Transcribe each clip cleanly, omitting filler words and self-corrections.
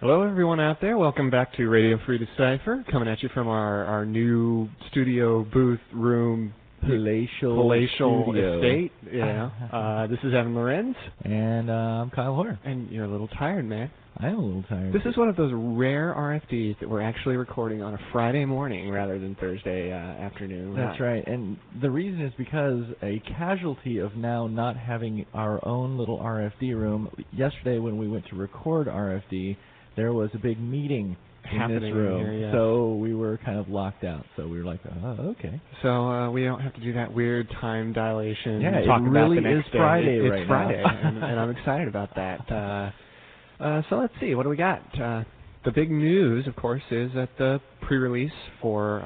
Hello, everyone out there. Welcome back to Radio Free Decipher, coming at you from our new studio booth room, palatial estate. Yeah. This is Evan Lorenz. And I'm Kyle Hoare. And you're a little tired, man. I am a little tired. This is one of those rare RFDs that we're actually recording on a Friday morning rather than Thursday afternoon. That's right. And the reason is because a casualty of now not having our own little RFD room. Yesterday when we went to record RFD, there was a big meeting in this room, here, yes. So we were kind of locked out. So we were like, oh, okay. So we don't have to do that weird time dilation. Yeah, and talk it really about the next is day. Friday right now. It's Friday, and I'm excited about that. So let's see, what do we got? The big news, of course, is that the pre-release for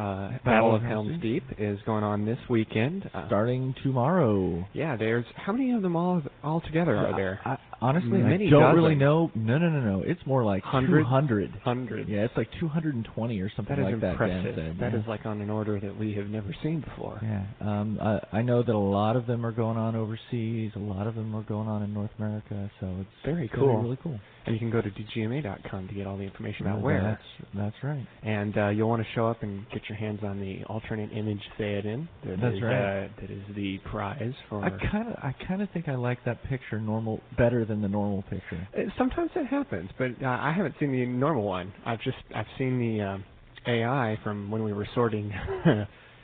Battle of Helm's Deep is going on this weekend. Starting tomorrow. Yeah, there's... How many of them all together are there? Honestly, Many I don't dozen. really know. No. It's more like 200. 100. Yeah, it's like 220 or something like that. That is impressive. Dan said. That is like on an order that we have never seen before. Yeah. I know that a lot of them are going on overseas. A lot of them are going on in North America. So it's very cool. Really cool. And you can go to dgma.com to get all the information about where. That's right. And you'll want to show up and get your hands on the alternate image Theoden. That's right. That is the prize for. I kind of think I like that picture better than the normal picture. Sometimes it happens, but I haven't seen the normal one. I've seen the AI from when we were sorting.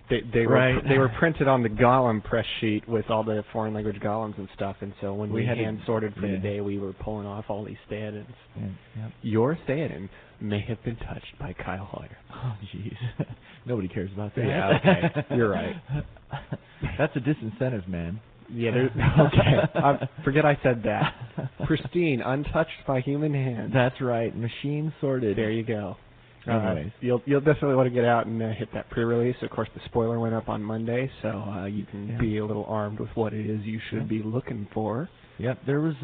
They were printed on the Gollum press sheet with all the foreign language Gollums and stuff, and so when we hand sorted for the day, we were pulling off all these Theodens. Yeah. Your Theoden may have been touched by Kyle Hoare. Oh, jeez. Nobody cares about that. Yeah, okay. You're right. That's a disincentive, man. Yeah, okay. Forget I said that. Pristine, untouched by human hands. That's right. Machine sorted. There you go. Anyways, you'll definitely want to get out and hit that pre-release. Of course, the spoiler went up on Monday, so you can be a little armed with what it is you should be looking for. Yep, there was.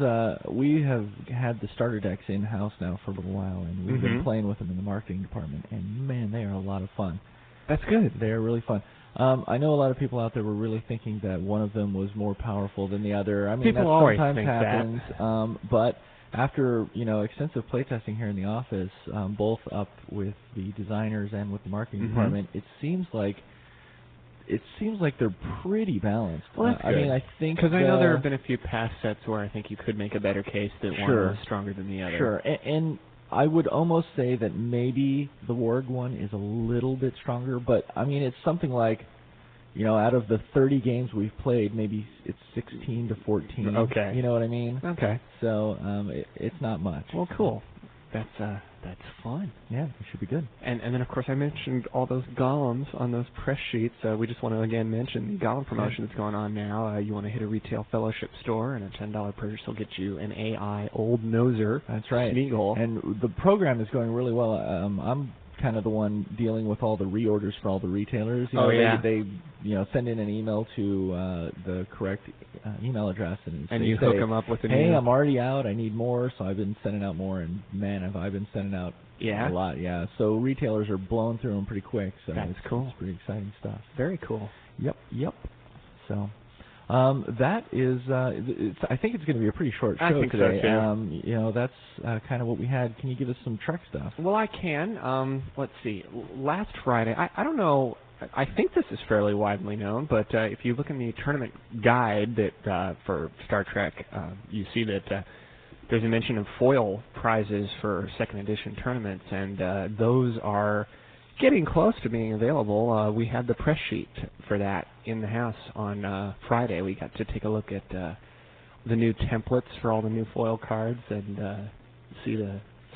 We have had the starter decks in-house now for a little while, and we've been playing with them in the marketing department, and man, they are a lot of fun. That's good. They are really fun. I know a lot of people out there were really thinking that one of them was more powerful than the other. I mean, people that always sometimes think happens, that. But after extensive playtesting here in the office, both up with the designers and with the marketing department, it seems like they're pretty balanced. Well, that's good. I mean, I think because I know there have been a few past sets where I think you could make a better case that one was stronger than the other. Sure, and I would almost say that maybe the Warg one is a little bit stronger, but I mean, it's something like, out of the 30 games we've played, maybe it's 16 to 14. Okay. You know what I mean? Okay. So it's not much. Well, cool. That's fun. Yeah, it should be good. And then, of course, I mentioned all those Gollums on those press sheets. We just want to, again, mention the Gollum promotion that's going on now. You want to hit a retail fellowship store, and a $10 purchase will get you an AI Old Noser. That's right. Smeagol. And the program is going really well. I'm kind of the one dealing with all the reorders for all the retailers. They send in an email to the correct email address, and you hook them up with an email. I'm already out. I need more, so I've been sending out more, and man, have I been sending out a lot. Yeah, so retailers are blowing through them pretty quick. So that's cool. It's pretty exciting stuff. Very cool. Yep. So. That is, I think it's going to be a pretty short show today. So too. That's kind of what we had. Can you give us some Trek stuff? Well, I can. Let's see. Last Friday, I don't know. I think this is fairly widely known, but if you look in the tournament guide that for Star Trek, you see that there's a mention of foil prizes for second edition tournaments, and those are getting close to being available. We had the press sheet for that in the house on Friday. We got to take a look at the new templates for all the new foil cards and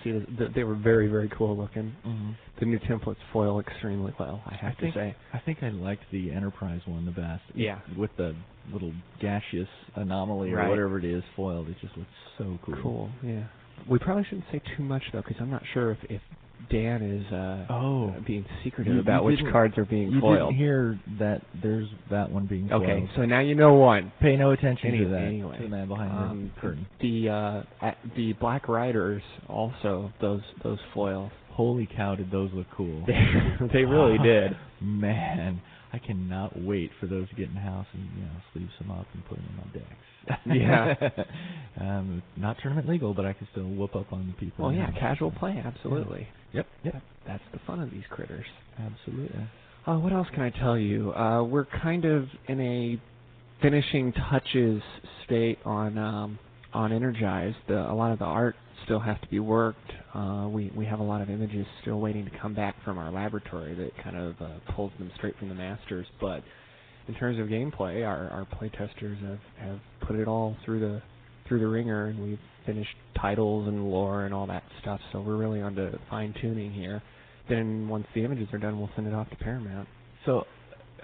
they were very, very cool looking. The new templates foil extremely well, I have to say. I think I liked the Enterprise one the best. Yeah. With the little gaseous anomaly or whatever it is foiled. It just looks so cool. Cool, yeah. We probably shouldn't say too much, though, because I'm not sure if Dan is being secretive about which cards are being foiled. You didn't hear that there's that one being foiled. Okay, so now you know one. Pay no attention to that. Anyway, to the man behind the curtain. The Black Riders also those foils. Holy cow, did those look cool. They really did. Man, I cannot wait for those to get in the house and sleeve some up and put them on decks. Yeah. Not tournament legal, but I can still whoop up on the people. Well, yeah, casual play, absolutely. Yep. That's the fun of these critters. Absolutely. What else can I tell you? We're kind of in a finishing touches state on Energized. A lot of the art still has to be worked. We have a lot of images still waiting to come back from our laboratory that kind of pulls them straight from the masters. But in terms of gameplay, our playtesters have put it all through the ringer, and we've finished titles and lore and all that stuff. So we're really on to fine tuning here. Then once the images are done, we'll send it off to Paramount. So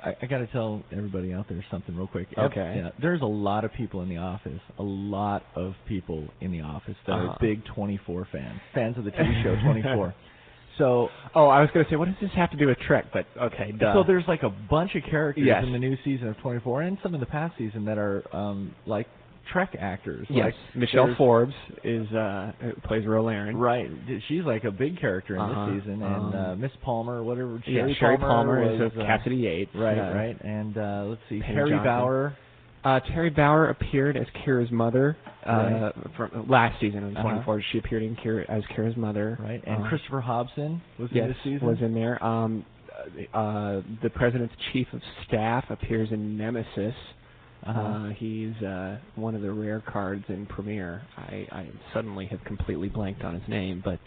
I got to tell everybody out there something real quick. Okay. Yeah, there's a lot of people in the office, that are big 24 fans of the TV show 24. So, I was going to say, what does this have to do with Trek? But okay, duh. So there's like a bunch of characters Yes. in the new season of 24, and some in the past season that are like Trek actors. Yes, like Michelle Forbes is plays Rolaren. Right, she's like a big character in this season, and Miss Palmer, whatever. Sherry Palmer was, is Cassidy Yates. Right, and let's see, Penny Terry Johnson. Bauer. Terry Bauer appeared as Kira's mother from last season in 24. She appeared as Kira's mother. Right, and Christopher Hobson was yes, in this season. Was in there. The president's chief of staff appears in Nemesis. He's one of the rare cards in Premiere. I suddenly have completely blanked on his name, but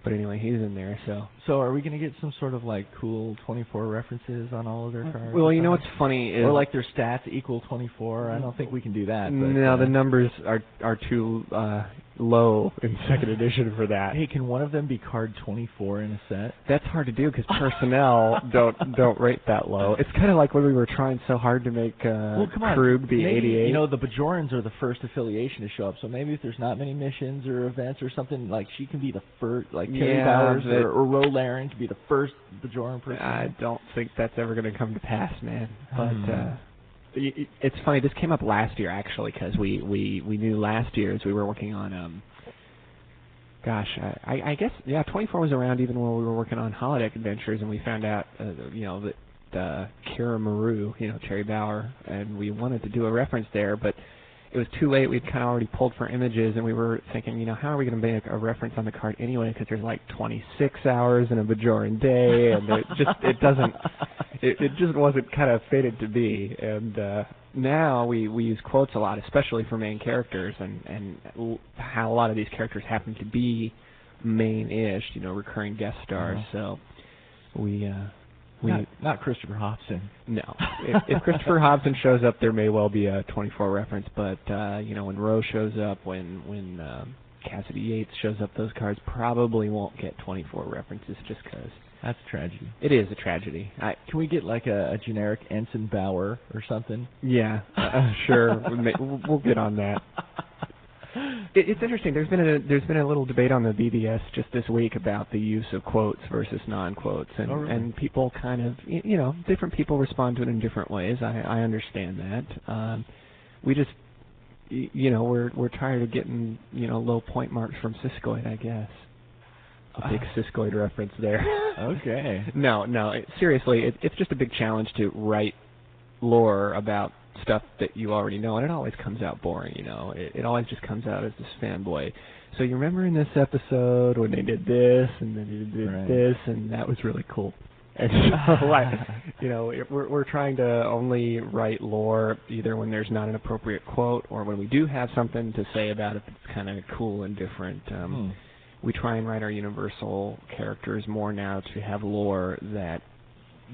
anyway, he's in there. So are we going to get some sort of like cool 24 references on all of their cards? Well, you know what's funny is, or like their stats equal 24. I don't think we can do that. But, no, the numbers are too low in second edition for that. Hey, can one of them be card 24 in a set? That's hard to do because personnel don't rate that low. It's kind of like when we were trying so hard to make Krug be 88. You know, the Bajorans are the first affiliation to show up, so maybe if there's not many missions or events or something, like she can be the first, like Terry Bowers or Rolaren can be the first Bajoran person. I don't think that's ever going to come to pass, man. But it's funny. This came up last year, actually, because we knew last year as we were working on, I guess, 24 was around even when we were working on Holodeck Adventures, and we found out, that Kira Maru, Terry Bauer, and we wanted to do a reference there, but it was too late. We'd kind of already pulled for images, and we were thinking, how are we going to make a reference on the card anyway? Because there's like 26 hours in a Bajoran day, and it just wasn't kind of fated to be. And now we use quotes a lot, especially for main characters, and how a lot of these characters happen to be main-ish, recurring guest stars. So we. Not Christopher Hobson. No. If Christopher Hobson shows up, there may well be a 24 reference, but when Roe shows up, when Cassidy Yates shows up, those cards probably won't get 24 references just because. That's a tragedy. It is a tragedy. Can we get like a generic Ensign Bauer or something? Yeah, sure. We'll get on that. It's interesting. There's been a little debate on the BBS just this week about the use of quotes versus non-quotes, and people kind of different people respond to it in different ways. I understand that. We just we're tired of getting low point marks from Siskoid, I guess. A big Siskoid reference there. Okay. No. Seriously, it's just a big challenge to write lore about stuff that you already know, and it always comes out boring, It always just comes out as this fanboy. So you remember in this episode when they did this, and then they did this, and that was really cool. And so, we're trying to only write lore either when there's not an appropriate quote or when we do have something to say about it that's kind of cool and different. We try and write our universal characters more now to have lore that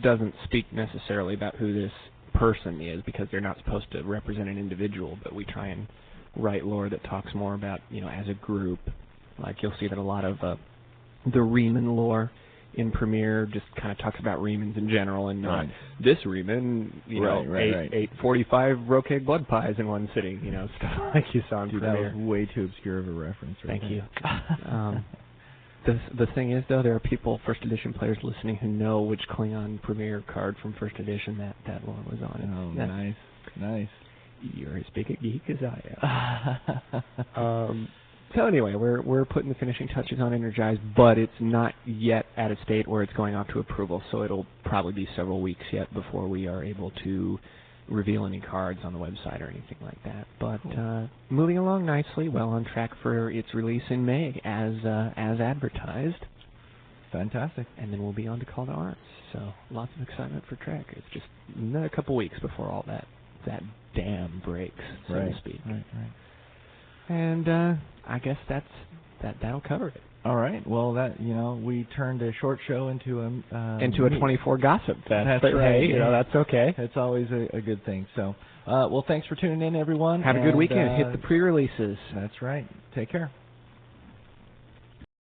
doesn't speak necessarily about who this person is, because they're not supposed to represent an individual, but we try and write lore that talks more about, as a group. Like you'll see that a lot of the Riemann lore in Premiere just kind of talks about Riemans in general, and not this Riemann, ate 45 Roquet blood pies in one sitting, stuff like you saw in Premiere. That was way too obscure of a reference. Thank you. The thing is, though, there are people, first edition players listening, who know which Klingon Premiere card from first edition that lore was on. Nice. You're as big a geek as I am. So anyway, we're putting the finishing touches on Energize, but it's not yet at a state where it's going off to approval, so it'll probably be several weeks yet before we are able to reveal any cards on the website or anything like that. But moving along nicely, well on track for its release in May as advertised. Fantastic. And then we'll be on to Call to Arms. So lots of excitement for Trek. It's just another couple weeks before all that dam breaks, so to speak. Right. And I guess that'll cover it. All right. Well, we turned a short show into a 24 gossip fest. That's but right. Hey, that's okay. It's always a good thing. So, well, thanks for tuning in, everyone. Have a good weekend. Hit the pre-releases. That's right. Take care.